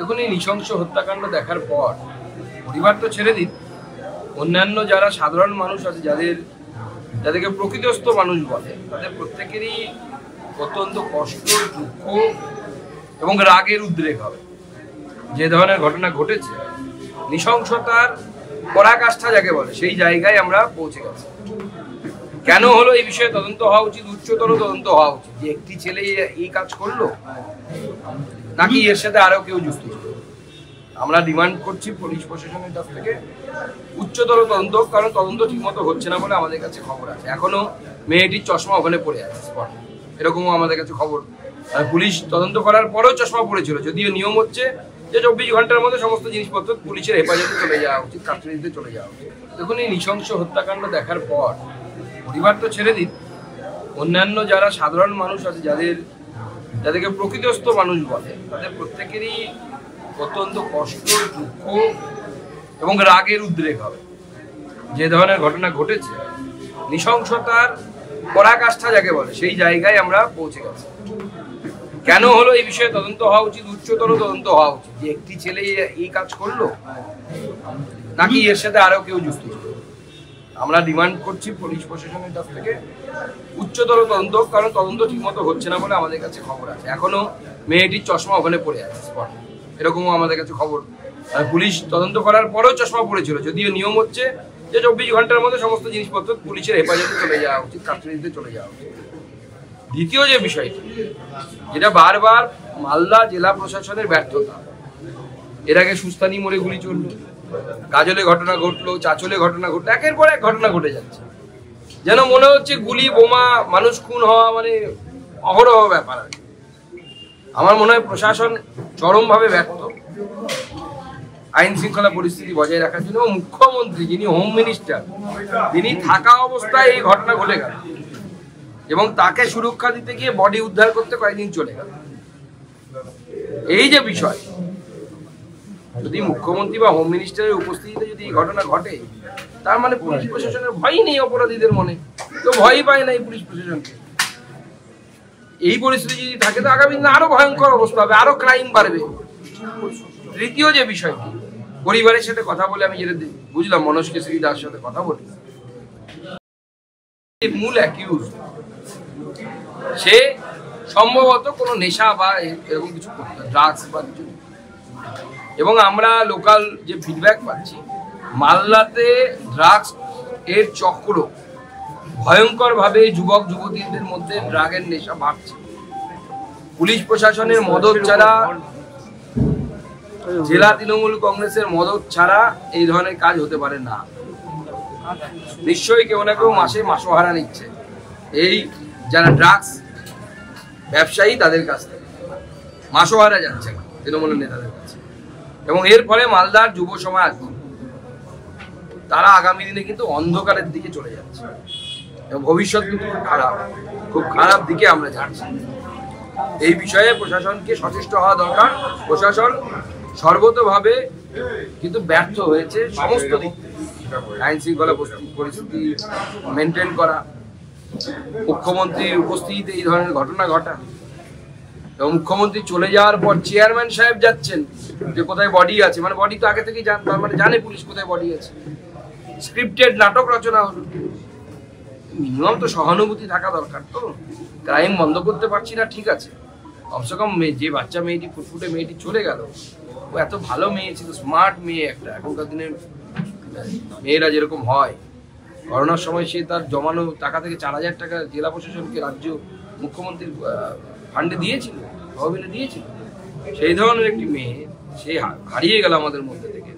দেখুন, এই নৃশংস হত্যাকাণ্ড দেখার পর পরিবার তো ছেড়ে দিন, অন্যান্য যারা সাধারণ মানুষ আছে, যাদেরকে প্রকৃতস্থ মানুষ বলে, তাদের প্রত্যেকেরই অত্যন্ত কষ্ট, দুঃখ এবং রাগের উদ্রেক হবে। যে ধরনের ঘটনা ঘটেছে, নৃশংসতার পরাকাষ্ঠা যাকে বলে, সেই জায়গায় আমরা পৌঁছে গেছি। কেন হলো এই বিষয়ে তদন্ত হওয়া উচিত, উচ্চতর তদন্ত হওয়া উচিত। যে একটি ছেলে এই কাজ করলো নাকি এর সাথে আরো কেউ যুক্ত ছিল। আমরা ডিমান্ড করছি পুলিশ প্রশাসনের কাছ থেকে উচ্চতর তদন্ত, কারণ তদন্ত ঠিকমতো হচ্ছে না বলে আমাদের কাছে খবর আছে। এখনো মেয়েটির চশমা ওখানে পড়ে আছে স্পটে, এরকমও আমাদের কাছে খবর। পুলিশ তদন্ত করার পরেও চশমা পড়েছিল, যদিও নিয়ম হচ্ছে যে 24 ঘন্টার মধ্যে সমস্ত জিনিসপত্র পুলিশের হেফাজতে চলে যাওয়া উচিত, কাস্টডিতে চলে যাওয়া উচিত। দেখুন, এই নৃশংস হত্যাকাণ্ড দেখার পর পরিবার তো ছেড়ে দিন, অন্যান্য যারা সাধারণ মানুষ আছে, যাদেরকে প্রকৃতস্থ মানুষ বলে, তাদের প্রত্যেকেরই অত্যন্ত কষ্ট, দুঃখ এবং রাগের উদ্রেক হবে। যে ধরনের ঘটনা ঘটেছে, নৃশংসতার পরাকাষ্ঠা যাকে বলে, সেই জায়গায় আমরা পৌঁছে গেছি। কেন হলো এই বিষয়ে তদন্ত হওয়া উচিত, উচ্চতর তদন্ত হওয়া উচিত। যে একটি ছেলে এই কাজ করলো নাকি এর সাথে আরো কেউ যুক্ত ছিল। আমরা ডিমান্ড করছি পুলিশ প্রশাসনের কাছ থেকে উচ্চতর তদন্ত, কারণ তদন্ত ঠিকমতো হচ্ছে না বলে আমাদের কাছে খবর আছে। এখনো মেয়েটির চশমা ওখানে পড়ে আছে স্পটে, এরকমও আমাদের কাছে খবর। পুলিশ তদন্ত করার পরেও চশমা পড়েছিল, যদিও নিয়ম হচ্ছে যে 24 ঘন্টার মধ্যে সমস্ত জিনিসপত্র পুলিশের হেফাজতে চলে যাওয়া উচিত, কাস্টডিতে চলে যাওয়া উচিত। দ্বিতীয় যে বিষয়টি, যেটা বারবার মালদা জেলা প্রশাসনের ব্যর্থতা। এর আগে সুস্তানি মোড়ে গুলি চলল, গাজলে ঘটনা ঘটলো, চাচলে ঘটনা ঘটলো, একের পর এক ঘটনা ঘটে যাচ্ছে। যেন মনে হচ্ছে গুলি, বোমা, মানুষ খুন হওয়া মানে অহরহ ব্যাপার। আমার মনে হয় প্রশাসন চরমভাবে ব্যর্থ আইন শৃঙ্খলা পরিস্থিতি বজায় রাখার জন্য। এবং মুখ্যমন্ত্রী, যিনি হোম মিনিস্টার, তিনি থাকা অবস্থায় এই ঘটনা ঘটে গেল এবং তাকে সুরক্ষা দিতে গিয়ে বডি উদ্ধার করতে কয়েকদিন চলে গেল। এই যে বিষয়, যদি মুখ্যমন্ত্রী বা হোম মিনিস্টারের উপস্থিতিতে যদি এই ঘটনা ঘটে, তার মানে পুলিশ প্রশাসনের ভয় নেই অপরাধীদের মনে, তো ভয়ই পায় না এই পুলিশ প্রশাসনকে। এই পরিস্থিতি যদি থাকে, তো আগামী দিনে আরো ভয়ঙ্কর অবস্থা হবে, আরো ক্রাইম বাড়বে। তৃতীয় যে বিষয়টি, পরিবারের সাথে কথা বলে আমি যেটা বুঝলাম, মনোজ কেশরী দাস সাথে কথা বলে, মূল অ্যাকিউজ সে সম্ভবত কোনো নেশা বা এরকম কিছু করতো, ড্রাগস বা কিছু। এবং আমরা লোকাল যে ফিডব্যাক পাচ্ছি, মালদাতে ড্রাগস এর চক্র ভয়ঙ্করভাবে যুবক যুবতীদের মধ্যে ড্রাগের নেশা বাড়ছে। পুলিশ প্রশাসনের মদত ছাড়া, জেলা তৃণমূল কংগ্রেসের মদত ছাড়া এই ধরনের কাজ হতে পারে না। নিশ্চয়ই কেউ না কেউ মাসে মাসোহারা নিচ্ছে এই যারা ড্রাগস ব্যবসায়ী, তাদের কাছ থেকে মাসোহারা যাচ্ছে তৃণমূলের নেতাদের কাছে। এবং এর ফলে মালদার যুব সমাজ, তারা আগামী দিনে কিন্তু অন্ধকারের দিকে চলে যাচ্ছে এবং ভবিষ্যৎ কিন্তু খুব খারাপ দিকে আমরা যাচ্ছি। এই বিষয়ে প্রশাসনকে সচেষ্ট হওয়া দরকার। প্রশাসন সর্বতভাবে কিন্তু ব্যর্থ হয়েছে সমস্ত দিক, আইন শৃঙ্খলা পরিস্থিতি মেনটেন করা, মুখ্যমন্ত্রীর উপস্থিতিতে এই ধরনের ঘটনা ঘটা। এবং মুখ্যমন্ত্রী চলে যাওয়ার পর চেয়ারম্যান সাহেব যাচ্ছেন যে কোথায় বডি আছে, মানে বডি তো আগে থেকেই মানে জানে পুলিশ কোথায় বডি আছে। স্ক্রিপ্টেড নাটক রচনা হলো। মিনিমাম তো সহানুভূতি থাকা দরকার। তো ক্রাইম বন্ধ করতে পারছি না, ঠিক আছে, কমসে কম যে বাচ্চা মেয়েটি, ফুটফুটে মেয়েটি চলে গেল, ও এত ভালো মেয়ে ছিল, স্মার্ট মেয়ে একটা। এখনকার দিনে মেয়েরা যেরকম হয়, করোনার সময় সে তার জমানো টাকা থেকে 4000 টাকা জেলা প্রশাসনকে রাজ্য মুখ্যমন্ত্রীর ফান্ডে দিয়েছিল, তহবিলে দিয়েছিল। সেই ধরনের একটি মেয়ে, সে হারিয়ে গেল আমাদের মধ্যে থেকে।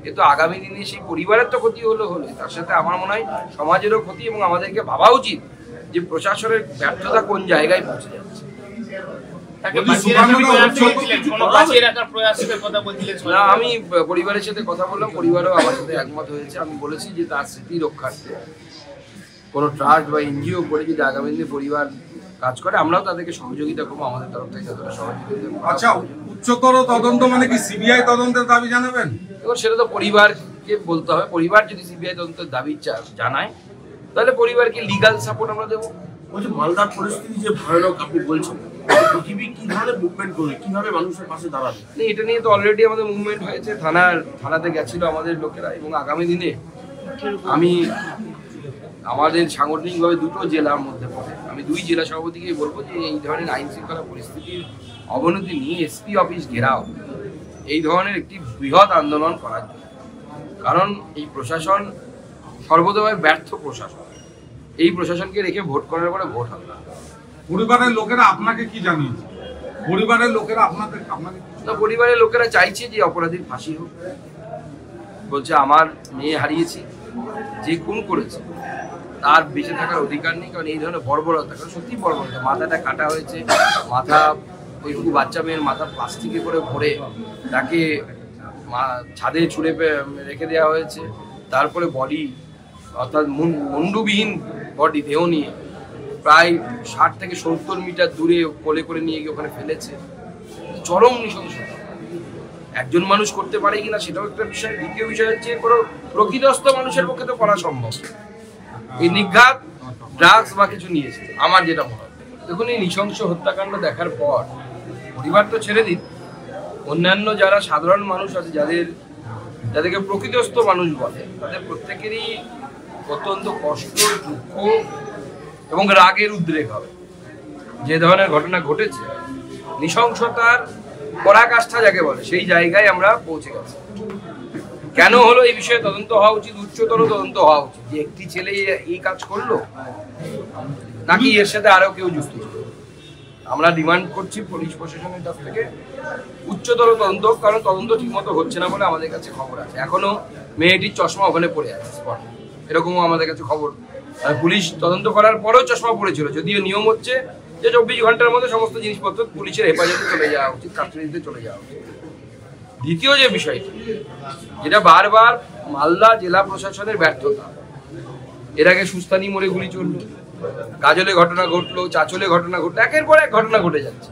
কিন্তু আগামী দিনে সেই পরিবারের তো ক্ষতি হলো, তার সাথে আমার মনে হয় সমাজেরও ক্ষতি। এবং আমাদেরকে ভাবা উচিত যে প্রশাসনের ব্যর্থতা কোন জায়গায় পৌঁছে যাচ্ছে। আমি পরিবারের সাথে কথা বললাম, পরিবারও আমার সাথে একমত হয়েছে। আমি বলেছি যে তার স্মৃতি রক্ষার্থে কোনো ট্রাস্ট বা এনজিও করে যদি আগামী দিনে পরিবার কাজ করে, আমরাও তাদেরকে সহযোগিতা করবো আমাদের তরফ থেকে যতটা সহযোগিতা। আচ্ছা, উচ্চতর তদন্ত মানে কি সিবিআই তদন্তের দাবি জানাবেন? এবার সেটা তো পরিবারকে বলতে হবে। পরিবার যদি সিবিআই তদন্তের দাবি জানায়, তাহলে পরিবারকে লিগাল সাপোর্ট আমরা দেবো। মালদার পরিস্থিতি যে ভয়ানক আপনি বলছেন, পৃথিবী কি ধরনের মুভমেন্ট করবে, কিভাবে মানুষের পাশে দাঁড়াবে? এটা নিয়ে তো অলরেডি আমাদের মুভমেন্ট হয়েছে, থানাতে গেছিল আমাদের লোকেরা, এবং আগামী দিনে আমি আমাদের সাংগঠনিকভাবে দুটো জেলার মধ্যে পড়ে আমি 2 জেলা সভাপতিকেই বলবো যে এই ধরনের আইন শৃঙ্খলা পরিস্থিতির অবনতি নিয়ে এসপি অফিস ঘেরাও এই ধরনের একটি বৃহৎ আন্দোলন করার জন্য। কারণ এই প্রশাসন সর্বতভাবে ব্যর্থ প্রশাসন, এই প্রশাসনকে রেখে ভোট করার পরে ভোট হবে না। পরিবারের লোকেরা আপনাকে কি জানিয়েছে? পরিবারের লোকেরা আপনাকে পরিবারের লোকেরা চাইছে যে অপরাধীর ফাঁসি হোক। বলছে আমার মেয়ে হারিয়েছি, যে খুন করেছে তার বেঁচে থাকার অধিকার নেই, কারণ এই ধরনের বর্বরতা, কারণ সত্যি বর্বরতা, মাথাটা কাটা হয়েছে, মাথা ওইটুকু বাচ্চা মেয়ের মাথা প্লাস্টিকে করে ভরে তাকে ছাদে ছুঁড়ে রেখে দেওয়া হয়েছে, তারপরে বডি অর্থাৎ মুন্ডুবিহীন বডি দেহ নিয়ে প্রায় 60 থেকে 70 মিটার দূরে কোলে করে নিয়ে গিয়ে ওখানে ফেলেছে। চরম নৃশংসতা। একজন মানুষ করতে পারে কিনা সেটাও একটা বিষয়। দ্বিতীয় বিষয় হচ্ছে কোনো প্রকৃতস্থ মানুষের পক্ষে তো করা সম্ভব। এই নিঘাত ড্রাগস বা কিছু নিয়েছে আমার যেটা মনে হয়। দেখুন, এই নৃশংস হত্যাকাণ্ড দেখার পর পরিবার তো ছেড়ে দিন, অন্যান্য যারা সাধারণ মানুষ আছে, যাদেরকে প্রকৃতস্থ মানুষ বলে, তাদের প্রত্যেকেরই অত্যন্ত কষ্ট, দুঃখ এবং রাগের উদ্রেক হবে। যে ধরনের ঘটনা ঘটেছে, নৃশংসতার পরাকাষ্ঠা যাকে বলে, সেই জায়গায় আমরা পৌঁছে গেছি। কেন হলো এই বিষয়ে তদন্ত হওয়া উচিত, উচ্চতর তদন্ত হওয়া উচিত, যে একটি ছেলে এই কাজ করলো নাকি এর সাথে আরো কেউ যুক্ত ছিল। আমরা ডিমান্ড করছি পুলিশ প্রশাসনের কাছ থেকে উচ্চতর তদন্ত, কারণ তদন্ত ঠিকমতো হচ্ছে না বলে আমাদের কাছে খবর আছে। এখনো মেয়েটির চশমা ওখানে পড়ে আছে স্পট, এরকমও আমাদের কাছে খবর। পুলিশ তদন্ত করার পরেও চশমা পড়েছিল, যদিও নিয়ম হচ্ছে যে 24 ঘন্টার মধ্যে সমস্ত জিনিসপত্র পুলিশের হেফাজতে চলে যাওয়া উচিত, কাস্টডিতে চলে যাওয়া উচিত। দ্বিতীয় যে বিষয়টি, যেটা বারবার মালদা জেলা প্রশাসনের ব্যর্থতা, এর আগে সুস্তানি মোড়ে গুলি চললো, গাজলে ঘটনা ঘটলো, চাচলে ঘটনা ঘটলো, একের পর এক ঘটনা ঘটে যাচ্ছে।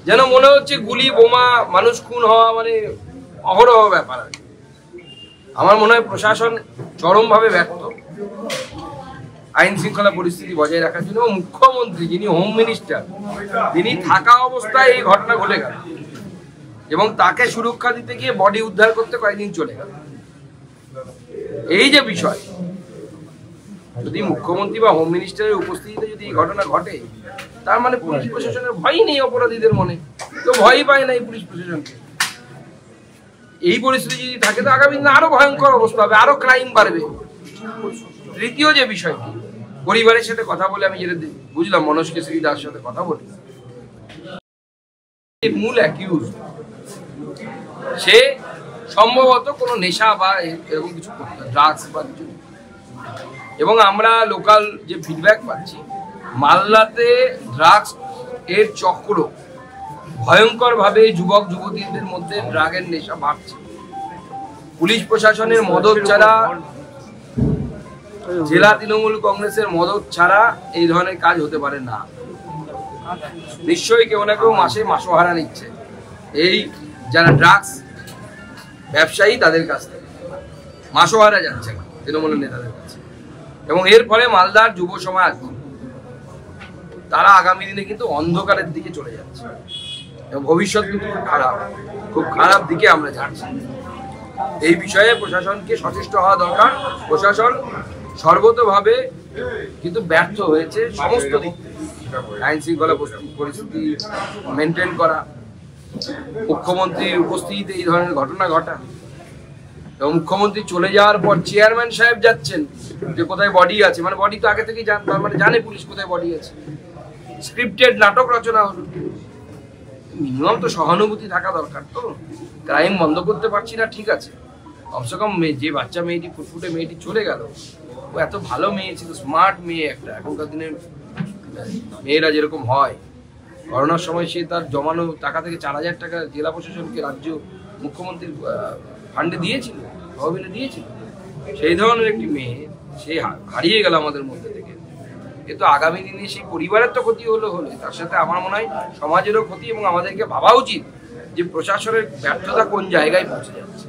যেন মনে হচ্ছে গুলি, বোমা, মানুষ খুন হওয়া মানে অহরহ ব্যাপার। আমার মনে হয় প্রশাসন চরমভাবে ব্যর্থ আইন শৃঙ্খলা পরিস্থিতি বজায় রাখার জন্য। মুখ্যমন্ত্রী, যিনি হোম মিনিস্টার, তিনি থাকা অবস্থায় এই ঘটনা ঘটে গেল এবং তাকে সুরক্ষা দিতে গিয়ে বডি উদ্ধার করতে কয়েকদিন চলে গেল। এই যে বিষয়, যদি মুখ্যমন্ত্রী বা হোম মিনিস্টারের উপস্থিতিতে যদি এই ঘটনা ঘটে, তার মানে পুলিশ প্রশাসনের ভয় নেই অপরাধীদের মনে, তো ভয়ই পায় না এই পুলিশ প্রশাসনকে। এই পরিস্থিতি যদি থাকে তো আগামী দিনে আরো ভয়ঙ্কর অবস্থা হবে, আরো ক্রাইম বাড়বে। তৃতীয় যে বিষয়টি, পরিবারের সাথে কথা বলে আমি যেটা বুঝলাম, মনোজ কেশরী দাস সাথে কথা বলি, মূল অ্যাকিউজ সে সম্ভবত কোনো নেশা বা এরকম কিছু করতো, ড্রাগস বা কিছু। এবং আমরা লোকাল যে ফিডব্যাক পাচ্ছি, মালদাতে ড্রাগস এর চক্র ভয়ঙ্করভাবে যুবক যুবতীদের মধ্যে ড্রাগের নেশা বাড়ছে। পুলিশ প্রশাসনের মদত ছাড়া, জেলা তৃণমূল কংগ্রেসের মদত ছাড়া এই ধরনের কাজ হতে পারে না। নিশ্চয়ই কেউ না কেউ মাসে মাসোহারা নিচ্ছে এই যারা ড্রাগস ব্যবসায়ী, তাদের কাছ থেকে মাসোহারা যাচ্ছে তৃণমূলের নেতাদের কাছে। এবং এর ফলে মালদার যুব সমাজ তারা আগামী দিনে কিন্তু অন্ধকারের দিকে চলে যাচ্ছে এবং ভবিষ্যৎ কিন্তু খুব খারাপ দিকে আমরা যাচ্ছি। এই বিষয়ে প্রশাসনকে সচেষ্ট হওয়া দরকার। প্রশাসন সর্বতভাবে কিন্তু ব্যর্থ হয়েছে সমস্ত দিক থেকে। আইন শৃঙ্খলা পরিস্থিতি মেনটেন করা, মুখ্যমন্ত্রীর উপস্থিতিতে এই ধরনের ঘটনা ঘটা, এবং মুখ্যমন্ত্রী চলে যাওয়ার পর চেয়ারম্যান সাহেব যাচ্ছেন যে কোথায় বডি আছে, মানে বডি তো আগে থেকেই তার মানে জানে পুলিশ কোথায় বডি আছে। স্ক্রিপ্টেড নাটক রচনা হলো। মিনিমাম তো সহানুভূতি থাকা দরকার। তো ক্রাইম বন্ধ করতে পারছি না, ঠিক আছে, কমসে কম যে বাচ্চা মেয়েটি, ফুটফুটে মেয়েটি চলে গেল, ও এত ভালো মেয়ে ছিল, স্মার্ট মেয়ে একটা। এখনকার দিনের মেয়েরা যেরকম হয়, করোনার সময় সে তার জমানো টাকা থেকে 4000 টাকা জেলা প্রশাসনকে রাজ্য মুখ্যমন্ত্রীর ফান্ডে দিয়েছিল, তহবিলে দিয়েছিল। সেই ধরনের একটি মেয়ে সে হারিয়ে গেল আমাদের মধ্যে থেকে। কিন্তু আগামী দিনে সেই পরিবারের তো ক্ষতি হলো, তার সাথে আমার মনে হয় সমাজেরও ক্ষতি। এবং আমাদেরকে ভাবা উচিত যে প্রশাসনের ব্যর্থতা কোন জায়গায় পৌঁছে যাচ্ছে।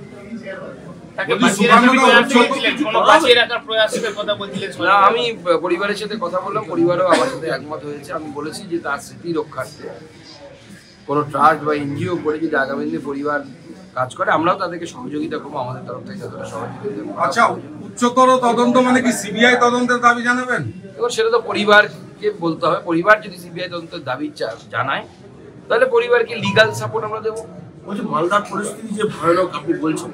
তাকে বলছি, বাঁচিয়ে রাখার সুকান্তদা প্রয়াস উৎসব করেছিলেন, কিছু কোনো করা বাঁচিয়ে হবে? রাখার প্রয়াসের কথা বলছিলেন না, আমি পরিবারের সাথে কথা বললাম, পরিবারও আমার সাথে একমত হয়েছে। আমি বলেছি যে তার স্মৃতি রক্ষার্থে কোনো ট্রাস্ট বা এনজিও করে যদি আগামী দিনে পরিবার কাজ করে, আমরাও তাদেরকে সহযোগিতা করবো আমাদের তরফ থেকে যতটা সহযোগিতা করা আচ্ছা, উচ্চতর তদন্ত মানে কি সিবিআই তদন্তের দাবি জানাবেন? এবার সেটা তো পরিবারকে বলতে হবে। পরিবার যদি সিবিআই তদন্তের দাবি জানায় তাহলে পরিবারকে লিগাল সাপোর্ট আমরা দেবো। বলছি মালদার পরিস্থিতি যে ভয়ানক আপনি বলছেন,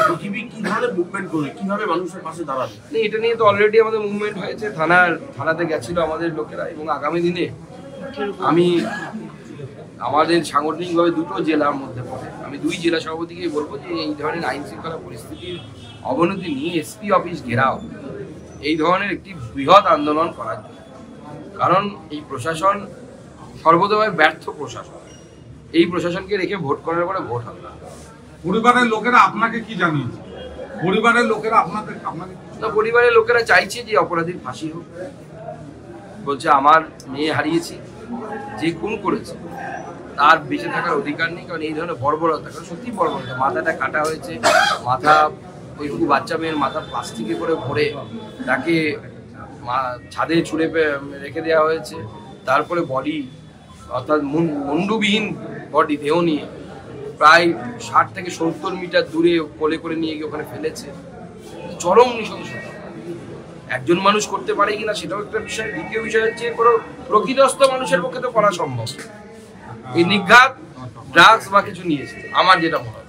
পৃথিবী কি ধরনের মুভমেন্ট করবে, কিভাবে মানুষের পাশে দাঁড়াবে? এটা নিয়ে তো অলরেডি আমাদের মুভমেন্ট হয়েছে, থানাতে গেছিল আমাদের লোকেরা, এবং আগামী দিনে আমি আমাদের সাংগঠনিকভাবে দুটো জেলার মধ্যে পড়ে, আমি দুই জেলা সভাপতিকেই বলবো যে এই ধরনের আইন শৃঙ্খলা পরিস্থিতির অবনতি নিয়ে এসপি অফিস ঘেরাও, এই ধরনের একটি বৃহৎ আন্দোলন করার জন্য। কারণ এই প্রশাসন সর্বতভাবে ব্যর্থ প্রশাসন, এই প্রশাসনকে রেখে ভোট করার পরে ভোট হবে না। পরিবারের লোকেরা আপনাকে কি জানিয়েছে? পরিবারের লোকেরা আপনাকে না, পরিবারের লোকেরা চাইছে যে অপরাধীর ফাঁসি হোক। বলছে আমার মেয়ে হারিয়েছি, যে খুন করেছে তার বেঁচে থাকার অধিকার নেই, কারণ এই ধরনের বর্বরতা, কারণ সত্যি বর্বরতা, মাথাটা কাটা হয়েছে, মাথা ওইটুকু বাচ্চা মেয়ের মাথা প্লাস্টিকে করে ভরে তাকে ছাদে ছুঁড়ে রেখে দেওয়া হয়েছে, তারপরে বডি অর্থাৎ মুন্ডুবিহীন বডি দেহ নিয়ে প্রায় 60 থেকে 70 মিটার দূরে কোলে করে নিয়ে গিয়ে ওখানে ফেলেছে। চরম নৃশংসতা। একজন মানুষ করতে পারে কিনা সেটাও একটা বিষয়। দ্বিতীয় বিষয় হচ্ছে কোনো প্রকৃতস্থ মানুষের পক্ষে তো করা সম্ভব। এই নিঘাত ড্রাগস বা কিছু নিয়েছে আমার যেটা মনে হয়।